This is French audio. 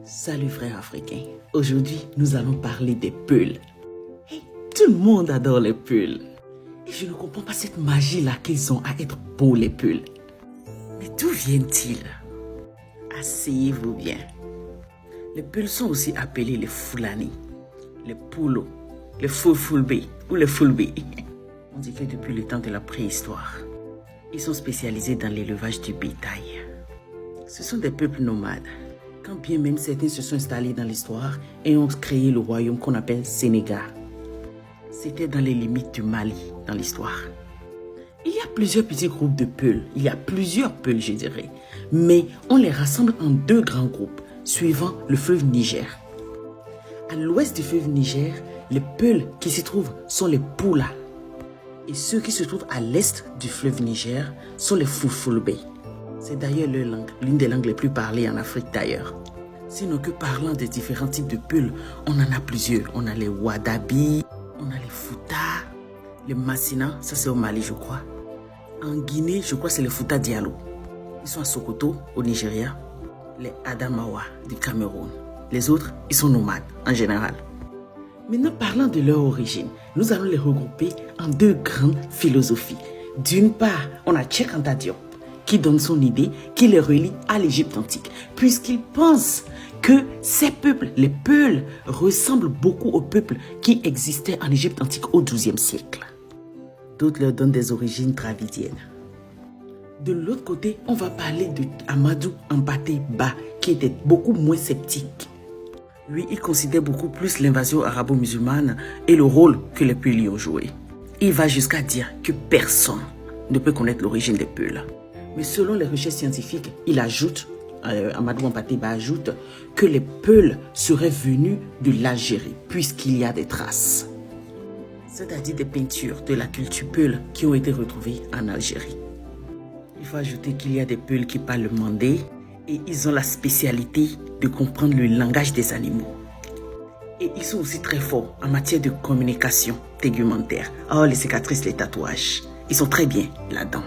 Salut frères africains, aujourd'hui nous allons parler des peuls. Hey, tout le monde adore les peuls. Et je ne comprends pas cette magie-là qu'ils ont à être beaux les peuls. Mais d'où viennent-ils? Asseyez-vous bien. Les peuls sont aussi appelés les Fulani, les Poulo, les Fulfulbe ou les Fulbe. On dit que depuis le temps de la préhistoire, ils sont spécialisés dans l'élevage du bétail. Ce sont des peuples nomades. Quand bien même certains se sont installés dans l'histoire et ont créé le royaume qu'on appelle Sénégal. C'était dans les limites du Mali, dans l'histoire. Il y a plusieurs petits groupes de peuls. Il y a plusieurs peuls, je dirais. Mais on les rassemble en deux grands groupes, suivant le fleuve Niger. À l'ouest du fleuve Niger, les peuls qui s'y trouvent sont les Poula. Et ceux qui se trouvent à l'est du fleuve Niger sont les Fulfulbe. C'est d'ailleurs leur langue, l'une des langues les plus parlées en Afrique d'ailleurs. Sinon que parlant des différents types de peuls, on en a plusieurs. On a les Wadabi, on a les Fouta, les Massina, ça c'est au Mali je crois. En Guinée, je crois que c'est les Fouta Diallo. Ils sont à Sokoto, au Nigeria. Les Adamawa du Cameroun. Les autres, ils sont nomades en général. Maintenant, parlant de leur origine, nous allons les regrouper en deux grandes philosophies. D'une part, on a Cheikh Anta Diop, qui donne son idée, qui les relie à l'Égypte antique, puisqu'il pense que ces peuples, les Peuls, ressemblent beaucoup aux peuples qui existaient en Égypte antique au XIIe siècle. D'autres leur donnent des origines dravidiennes. De l'autre côté, on va parler de Amadou Hampâté Bâ, qui était beaucoup moins sceptique. Lui, il considère beaucoup plus l'invasion arabo-musulmane et le rôle que les Peuls y ont joué. Il va jusqu'à dire que personne ne peut connaître l'origine des Peuls. Mais selon les recherches scientifiques, il ajoute, Amadou Hampâté Bâ ajoute, que les Peuls seraient venus de l'Algérie, puisqu'il y a des traces. C'est-à-dire des peintures de la culture Peul qui ont été retrouvées en Algérie. Il faut ajouter qu'il y a des Peuls qui parlent le mandé et ils ont la spécialité de comprendre le langage des animaux. Et ils sont aussi très forts en matière de communication tégumentaire. Oh, les cicatrices, les tatouages, ils sont très bien là-dedans.